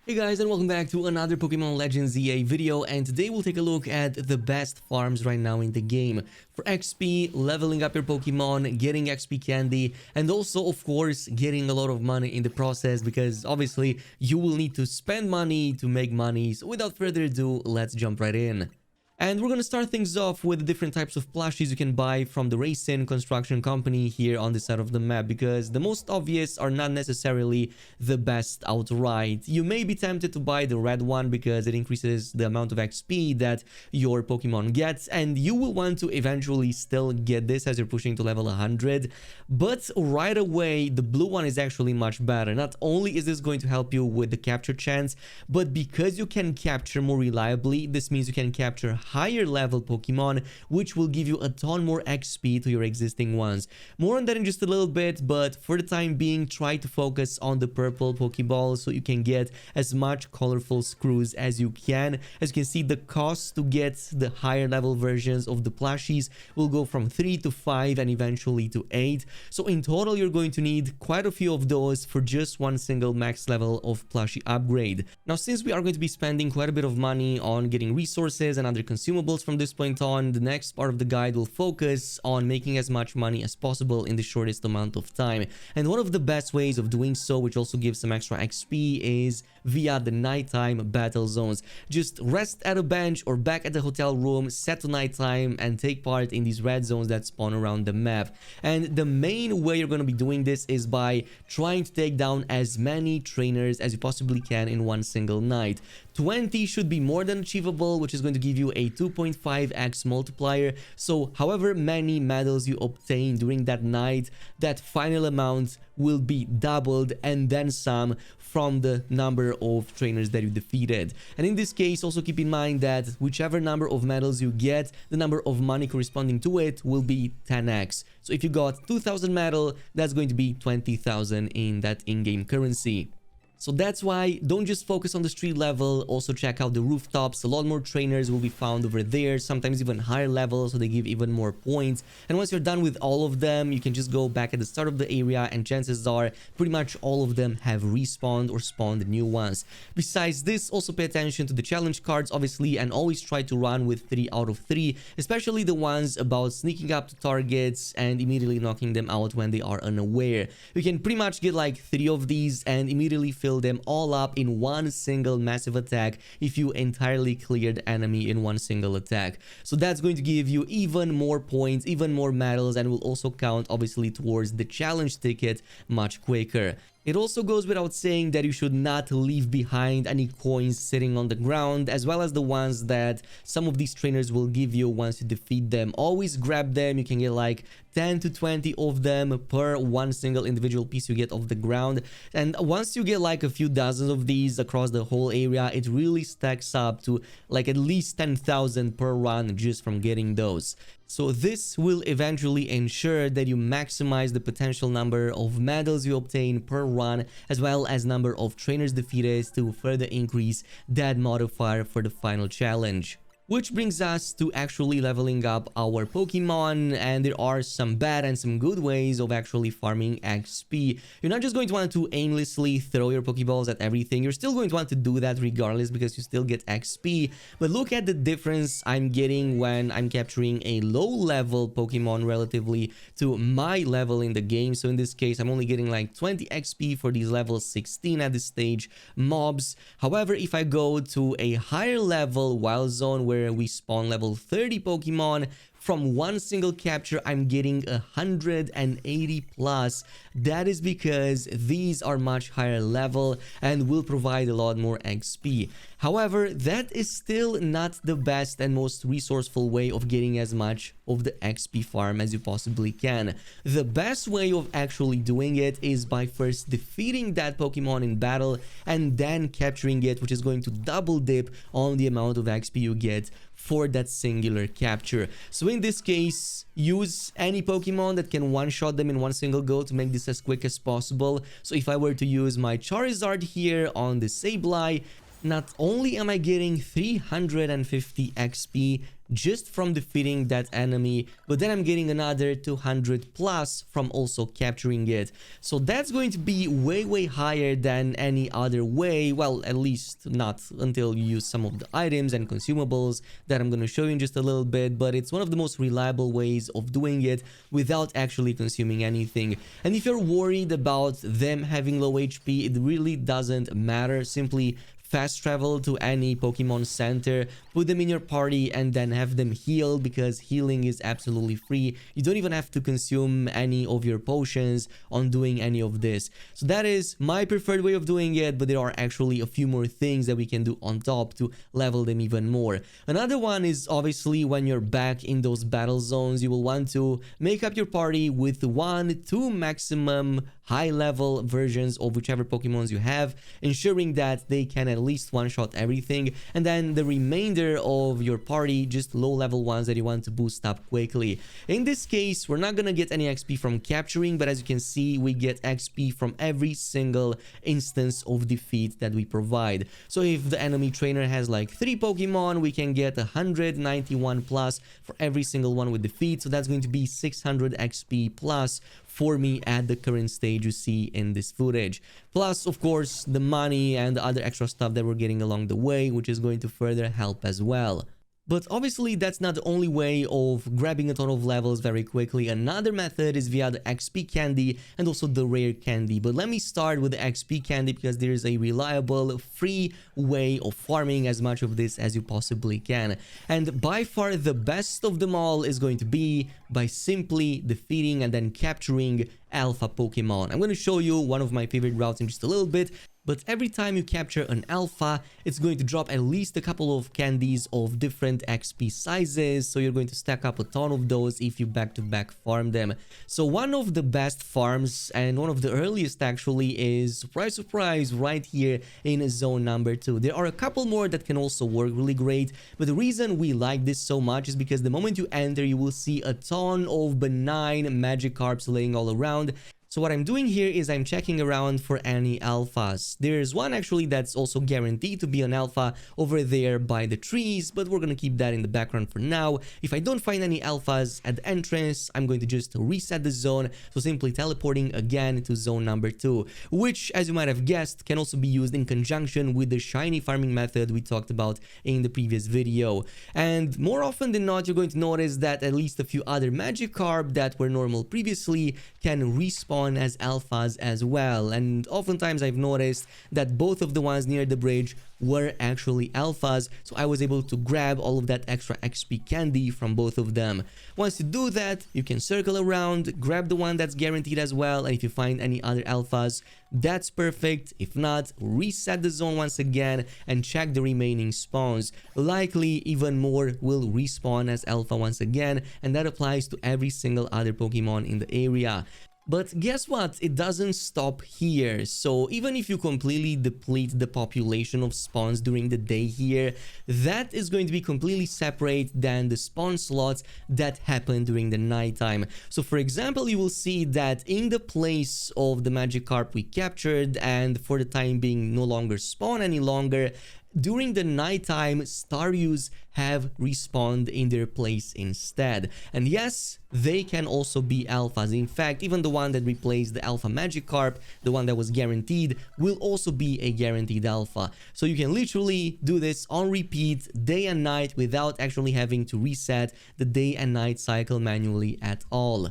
Hey guys, and welcome back to another Pokemon Legends EA video, and today we'll take a look at the best farms right now in the game for XP, leveling up your Pokemon, getting XP candy, and also of course getting a lot of money in the process, because obviously you will need to spend money to make money. So without further ado, let's jump right in. And we're going to start things off with the different types of plushies you can buy from the Racing Construction Company here on this side of the map, because the most obvious are not necessarily the best outright. You may be tempted to buy the red one because it increases the amount of XP that your Pokemon gets, and you will want to eventually still get this as you're pushing to level 100. But right away, the blue one is actually much better. Not only is this going to help you with the capture chance, but because you can capture more reliably, this means you can capture higher level Pokemon, which will give you a ton more XP to your existing ones. More on that in just a little bit, but for the time being, try to focus on the purple Pokeball so you can get as much colorful screws as you can. As you can see, the cost to get the higher level versions of the plushies will go from 3 to 5 and eventually to 8. So in total, you're going to need quite a few of those for just one single max level of plushie upgrade. Now, since we are going to be spending quite a bit of money on getting resources and other consumables from this point on, the next part of the guide will focus on making as much money as possible in the shortest amount of time. And one of the best ways of doing so, which also gives some extra XP, is via the nighttime battle zones. Just rest at a bench or back at the hotel room, set to nighttime, and take part in these red zones that spawn around the map. And the main way you're going to be doing this is by trying to take down as many trainers as you possibly can in one single night. 20 should be more than achievable, which is going to give you a 2.5x multiplier. So however many medals you obtain during that night, that final amount will be doubled and then some from the number of trainers that you defeated. And in this case, also keep in mind that whichever number of medals you get, the number of money corresponding to it will be 10x. So if you got 2,000 medal, that's going to be 20,000 in that in-game currency. So that's why don't just focus on the street level, also check out the rooftops. A lot more trainers will be found over there, sometimes even higher levels, so they give even more points. And once you're done with all of them, you can just go back at the start of the area, and chances are pretty much all of them have respawned or spawned new ones. Besides this, also pay attention to the challenge cards, obviously, and always try to run with 3 out of 3, especially the ones about sneaking up to targets and immediately knocking them out when they are unaware. You can pretty much get like 3 of these and immediately fill them all up in one single massive attack if you entirely clear the enemy in one single attack. So that's going to give you even more points, even more medals, and will also count obviously towards the challenge ticket much quicker. It also goes without saying that you should not leave behind any coins sitting on the ground, as well as the ones that some of these trainers will give you once you defeat them. Always grab them. You can get like 10 to 20 of them per one single individual piece you get off the ground. And once you get like a few dozen of these across the whole area, it really stacks up to like at least 10,000 per run just from getting those. So this will eventually ensure that you maximize the potential number of medals you obtain per run, as well as number of trainers defeated to further increase that modifier for the final challenge. Which brings us to actually leveling up our Pokemon, and there are some bad and some good ways of actually farming XP. You're not just going to want to aimlessly throw your Pokeballs at everything. You're still going to want to do that regardless because you still get XP. But look at the difference I'm getting when I'm capturing a low-level Pokemon relatively to my level in the game. So in this case, I'm only getting like 20 XP for these level 16 at this stage mobs. However, if I go to a higher level Wild Zone where we spawn level 30 Pokemon, from one single capture, I'm getting 180 plus. That is because these are much higher level and will provide a lot more XP. However, that is still not the best and most resourceful way of getting as much of the XP farm as you possibly can. The best way of actually doing it is by first defeating that Pokemon in battle and then capturing it, which is going to double dip on the amount of XP you get for that singular capture. So in this case, use any Pokemon that can one-shot them in one single go to make this as quick as possible. So if I were to use my Charizard here on the Sableye, not only am I getting 350 XP, just from defeating that enemy, but then I'm getting another 200 plus from also capturing it. So that's going to be way higher than any other way. Well, at least not until you use some of the items and consumables that I'm going to show you in just a little bit, but it's one of the most reliable ways of doing it without actually consuming anything. And if you're worried about them having low HP, it really doesn't matter. Simply fast travel to any Pokemon Center, put them in your party, and then have them healed, because healing is absolutely free. You don't even have to consume any of your potions on doing any of this. So that is my preferred way of doing it, but there are actually a few more things that we can do on top to level them even more. Another one is obviously when you're back in those battle zones, you will want to make up your party with 1, 2 maximum high-level versions of whichever Pokemons you have, ensuring that they can at least one-shot everything, and then the remainder of your party just low-level ones that you want to boost up quickly. In this case, we're not gonna get any XP from capturing, but as you can see, we get XP from every single instance of defeat that we provide. So if the enemy trainer has like 3 Pokemon, we can get 191 plus for every single one with defeat, so that's going to be 600 XP plus for me at the current stage you see in this footage. Plus, of course, the money and the other extra stuff that we're getting along the way, which is going to further help as well. But obviously, that's not the only way of grabbing a ton of levels very quickly. Another method is via the XP candy and also the rare candy. But let me start with the XP candy, because there is a reliable, free way of farming as much of this as you possibly can. And by far the best of them all is going to be by simply defeating and then capturing alpha Pokemon. I'm going to show you one of my favorite routes in just a little bit. But every time you capture an alpha, it's going to drop at least a couple of candies of different XP sizes. So you're going to stack up a ton of those if you back-to-back farm them. So one of the best farms, and one of the earliest actually, is, surprise surprise, right here in zone number 2. There are a couple more that can also work really great, but the reason we like this so much is because the moment you enter, you will see a ton of benign Magikarps laying all around. So what I'm doing here is I'm checking around for any alphas. There's one actually that's also guaranteed to be an alpha over there by the trees, but we're gonna keep that in the background for now. If I don't find any alphas at the entrance, I'm going to just reset the zone, so simply teleporting again to zone number 2, which, as you might have guessed, can also be used in conjunction with the shiny farming method we talked about in the previous video. And more often than not, you're going to notice that at least a few other Magikarp that were normal previously can respawn as alphas as well, and oftentimes I've noticed that both of the ones near the bridge were actually alphas, so I was able to grab all of that extra XP candy from both of them. Once you do that, you can circle around, grab the one that's guaranteed as well, and if you find any other alphas, that's perfect. If not, reset the zone once again and check the remaining spawns. Likely even more will respawn as alpha once again, and that applies to every single other Pokemon in the area. But guess what? It doesn't stop here. So even if you completely deplete the population of spawns during the day here, that is going to be completely separate than the spawn slots that happen during the nighttime. So for example, you will see that in the place of the Magikarp we captured and for the time being no longer spawn any longer, during the nighttime, Staryus have respawned in their place instead. And yes, they can also be alphas. In fact, even the one that replaced the alpha Magikarp, the one that was guaranteed, will also be a guaranteed alpha. So you can literally do this on repeat day and night without actually having to reset the day and night cycle manually at all.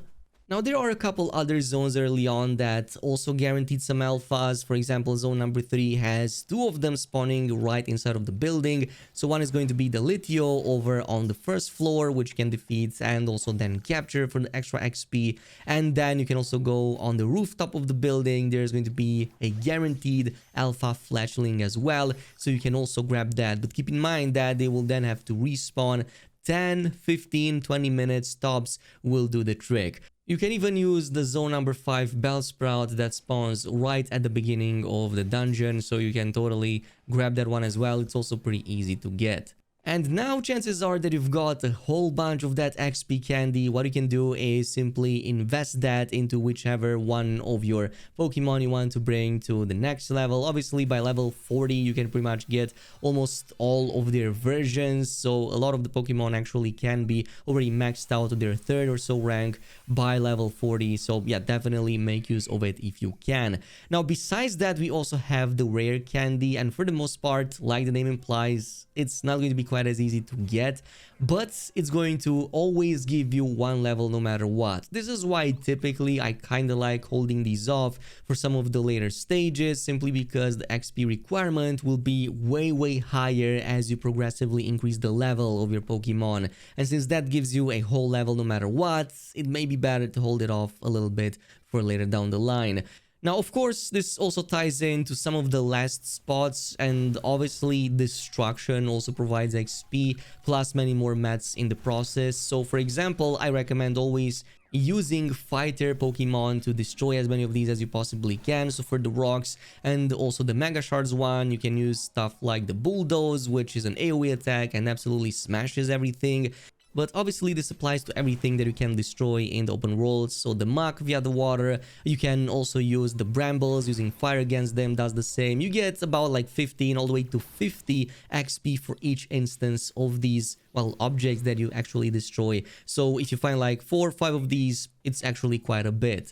Now, there are a couple other zones early on that also guaranteed some alphas. For example, zone number 3 has 2 of them spawning right inside of the building. So one is going to be the Litio over on the first floor, which can defeat and also then capture for the extra XP. And then you can also go on the rooftop of the building. There's going to be a guaranteed alpha fletchling as well. So you can also grab that. But keep in mind that they will then have to respawn. 10, 15, 20 minutes tops will do the trick. You can even use the zone number 5 Bellsprout that spawns right at the beginning of the dungeon, so you can totally grab that one as well. It's also pretty easy to get. And now chances are that you've got a whole bunch of that XP candy. What you can do is simply invest that into whichever one of your Pokemon you want to bring to the next level. Obviously, by level 40, you can pretty much get almost all of their versions. So a lot of the Pokemon actually can be already maxed out to their third or so rank by level 40. So yeah, definitely make use of it if you can. Now, besides that, we also have the rare candy. And for the most part, like the name implies, it's not going to be quite as easy to get, but it's going to always give you one level no matter what. This is why typically I kind of like holding these off for some of the later stages, simply because the XP requirement will be way higher as you progressively increase the level of your Pokemon. And since that gives you a whole level no matter what, it may be better to hold it off a little bit for later down the line. Now, of course, this also ties into some of the last spots, and obviously Destruction also provides XP plus many more mats in the process. So for example, I recommend always using fighter Pokemon to destroy as many of these as you possibly can. So for the rocks and also the Mega Shards one, you can use stuff like the Bulldoze, which is an AoE attack and absolutely smashes everything. But obviously this applies to everything that you can destroy in the open world. So the muck via the water, you can also use the brambles, using fire against them does the same. You get about like 15 all the way to 50 XP for each instance of these, well, objects that you actually destroy. So if you find like 4 or 5 of these, it's actually quite a bit.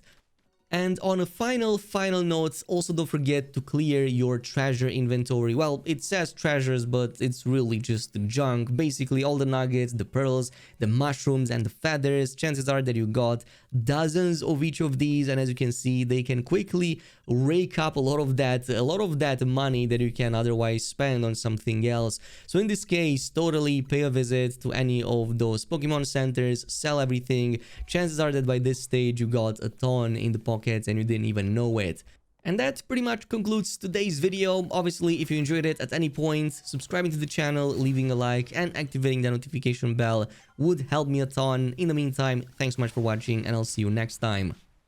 And on a final note, also don't forget to clear your treasure inventory. Well, it says treasures, but it's really just junk. Basically, all the nuggets, the pearls, the mushrooms, and the feathers. Chances are that you got dozens of each of these, and as you can see, they can quickly rake up a lot of that money that you can otherwise spend on something else. So in this case, totally pay a visit to any of those Pokemon centers, sell everything. Chances are that by this stage you got a ton in the pockets and you didn't even know it. And that pretty much concludes today's video. Obviously, if you enjoyed it at any point, subscribing to the channel, leaving a like, and activating the notification bell would help me a ton. In the meantime, thanks so much for watching, and I'll see you next time.